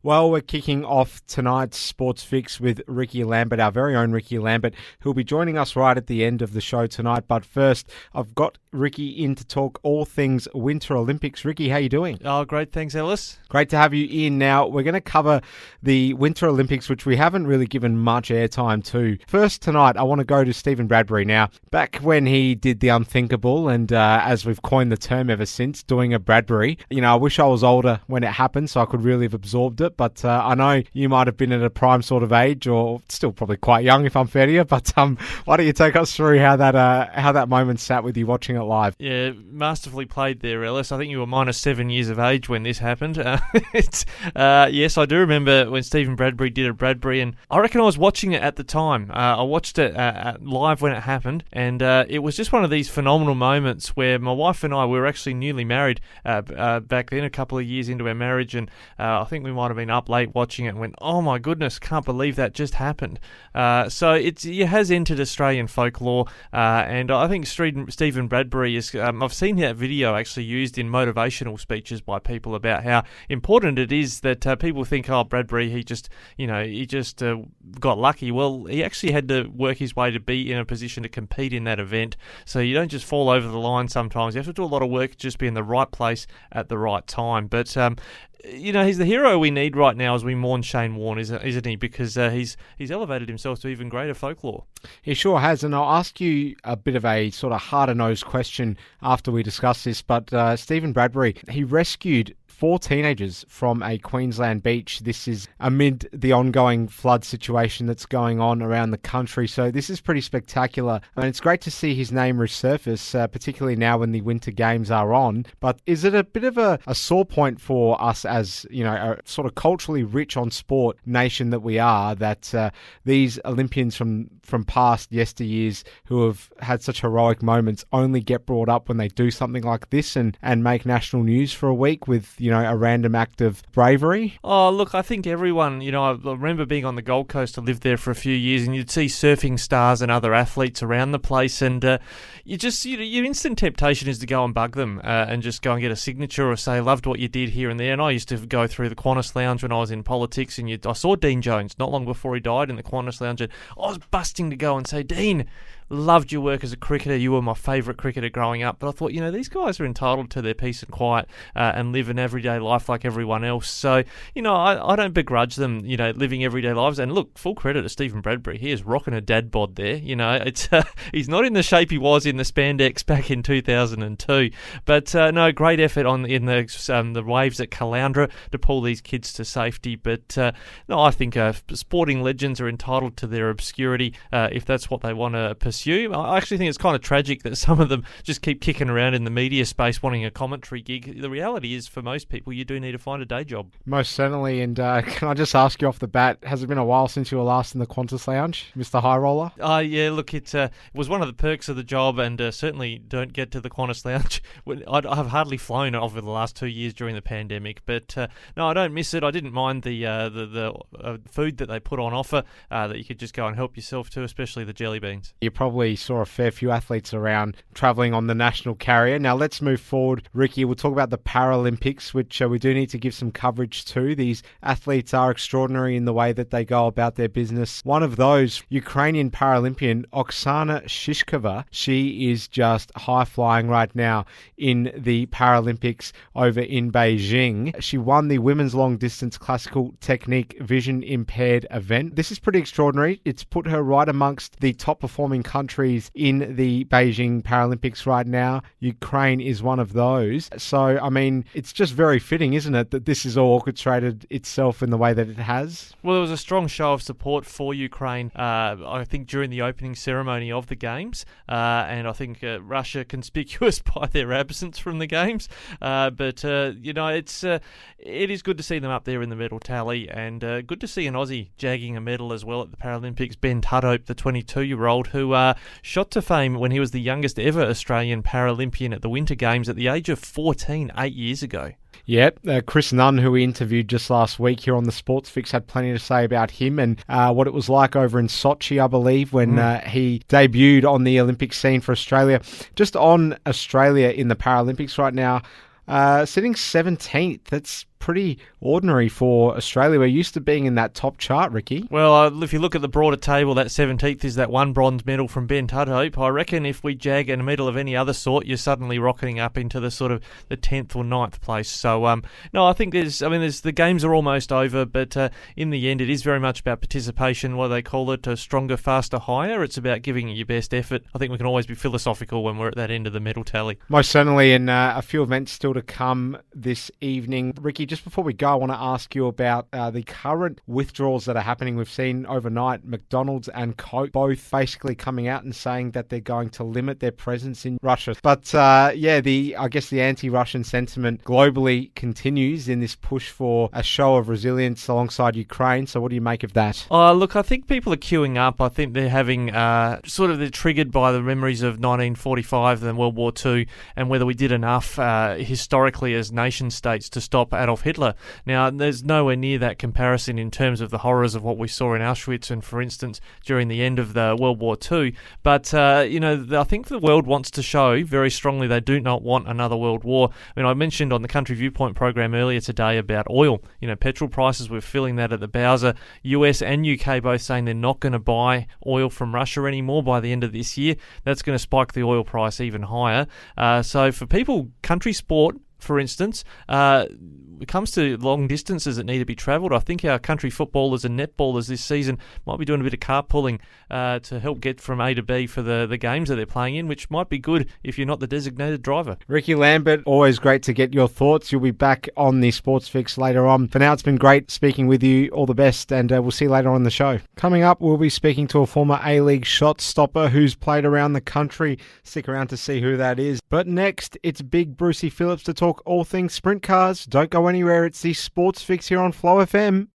Well, we're kicking off tonight's Sports Fix with Ricky Lambert, our very own Ricky Lambert, who'll be joining us right at the end of the show tonight. But first, I've got Ricky in to talk all things Winter Olympics. Ricky, how you doing? Oh, great. Thanks, Ellis. Great to have you in. Now, we're going to cover the Winter Olympics, which we haven't really given much airtime to. First, tonight, I want to go to Stephen Bradbury. Now, back when he did the unthinkable, and as we've coined the term ever since, doing a Bradbury, I wish I was older when it happened so I could really have absorbed it. But I know you might have been at a prime sort of age, or still probably quite young if I'm fair to you. But why don't you take us through how that moment sat with you watching it live? Yeah, masterfully played there, Ellis. I think you were minus 7 years of age when this happened. Yes, I do remember when Stephen Bradbury did a Bradbury, and I reckon I was watching it at the time. I watched it live when it happened, and it was just one of these phenomenal moments where my wife and I were actually newly married back then, a couple of years into our marriage, and I think we might have been up late watching it and went, oh my goodness, can't believe that just happened. So it has entered Australian folklore, and I think Stephen Bradbury is, I've seen that video actually used in motivational speeches by people about how important it is that people think, oh, Bradbury, he just got lucky. Well, he actually had to work his way to be in a position to compete in that event. So you don't just fall over the line sometimes. You have to do a lot of work, just be in the right place at the right time. But he's the hero we need right now as we mourn Shane Warne, isn't he? Because he's elevated himself to even greater folklore. He sure has, and I'll ask you a bit of a sort of harder-nosed question after we discuss this, but Stephen Bradbury, he rescued 4 teenagers from a Queensland beach. This is amid the ongoing flood situation that's going on around the country. So this is pretty spectacular. And it's great to see his name resurface, particularly now when the Winter Games are on. But is it a bit of a sore point for us as, a sort of culturally rich on sport nation that we are, that these Olympians from past yesteryears who have had such heroic moments only get brought up when they do something like this and make national news for a week with, a random act of bravery? Oh, look, I think everyone, I remember being on the Gold Coast. I lived there for a few years, and you'd see surfing stars and other athletes around the place, and your instant temptation is to go and bug them and just go and get a signature or say, loved what you did here and there. And I used to go through the Qantas Lounge when I was in politics, and I saw Dean Jones not long before he died in the Qantas Lounge, and I was busting to go and say, Dean, loved your work as a cricketer. You were my favourite cricketer growing up. But I thought, these guys are entitled to their peace and quiet and live an everyday life like everyone else. So, I don't begrudge them, living everyday lives. And look, full credit to Stephen Bradbury. He is rocking a dad bod there. It's he's not in the shape he was in the spandex back in 2002. But no, great effort in the waves at Caloundra to pull these kids to safety. But no, I think sporting legends are entitled to their obscurity if that's what they want to pursue. I actually think it's kind of tragic that some of them just keep kicking around in the media space wanting a commentary gig. The reality is, for most people, you do need to find a day job. Most certainly. And can I just ask you off the bat, has it been a while since you were last in the Qantas Lounge, Mr. High Roller? Yeah, look, it was one of the perks of the job, and certainly don't get to the Qantas Lounge. I've hardly flown over the last 2 years during the pandemic, but no, I don't miss it. I didn't mind the food that they put on offer that you could just go and help yourself to, especially the jelly beans. You probably saw a fair few athletes around travelling on the national carrier. Now let's move forward, Ricky. We'll talk about the Paralympics, which we do need to give some coverage to. These athletes are extraordinary in the way that they go about their business. One of those, Ukrainian Paralympian Oksana Shishkova, she is just high-flying right now in the Paralympics over in Beijing. She won the women's long-distance classical technique vision-impaired event. This is pretty extraordinary. It's put her right amongst the top-performing countries in the Beijing Paralympics right now. Ukraine is one of those. So, it's just very fitting, isn't it, that this has all orchestrated itself in the way that it has? Well, there was a strong show of support for Ukraine, I think, during the opening ceremony of the Games, and I think Russia conspicuous by their absence from the Games. But it is good to see them up there in the medal tally, and good to see an Aussie jagging a medal as well at the Paralympics. Ben Tudhope, the 22-year-old, who shot to fame when he was the youngest ever Australian Paralympian at the Winter Games at the age of 14, 8 years ago. Yep, Chris Nunn, who we interviewed just last week here on the Sports Fix, had plenty to say about him and what it was like over in Sochi, I believe, when he debuted on the Olympic scene for Australia. Just on Australia in the Paralympics right now, sitting 17th. That's pretty ordinary for Australia. We're used to being in that top chart, Ricky. Well, if you look at the broader table, that 17th is that one bronze medal from Ben Tudhope. I reckon if we jag a medal of any other sort, you're suddenly rocketing up into the sort of the 10th or 9th place. So, no, I think the games are almost over, but in the end, it is very much about participation, what they call it, stronger, faster, higher. It's about giving it your best effort. I think we can always be philosophical when we're at that end of the medal tally. Most certainly, and a few events still to come this evening. Ricky, just before we go, I want to ask you about the current withdrawals that are happening. We've seen overnight McDonald's and Coke both basically coming out and saying that they're going to limit their presence in Russia. But I guess the anti-Russian sentiment globally continues in this push for a show of resilience alongside Ukraine. So what do you make of that? Look, I think people are queuing up. I think they're having they're triggered by the memories of 1945 and World War II, and whether we did enough historically as nation states to stop Adolf Hitler. Now, there's nowhere near that comparison in terms of the horrors of what we saw in Auschwitz and, for instance, during the end of the World War II. But, I think the world wants to show very strongly they do not want another world war. I mean, I mentioned on the Country Viewpoint program earlier today about oil. Petrol prices, we're feeling that at the Bowser. US and UK both saying they're not going to buy oil from Russia anymore by the end of this year. That's going to spike the oil price even higher. So for people, country sport, for instance, it comes to long distances that need to be travelled. I think our country footballers and netballers this season might be doing a bit of carpooling to help get from A to B for the games that they're playing in, which might be good if you're not the designated driver. Ricky Lambert, always great to get your thoughts. You'll be back on the Sports Fix later on. For now, it's been great speaking with you. All the best, and we'll see you later on in the show. Coming up, we'll be speaking to a former A-League shot stopper who's played around the country. Stick around to see who that is. But next, it's Big Brucey Phillips to talk all things sprint cars. Don't go anywhere. It's the Sports Fix here on Flow FM.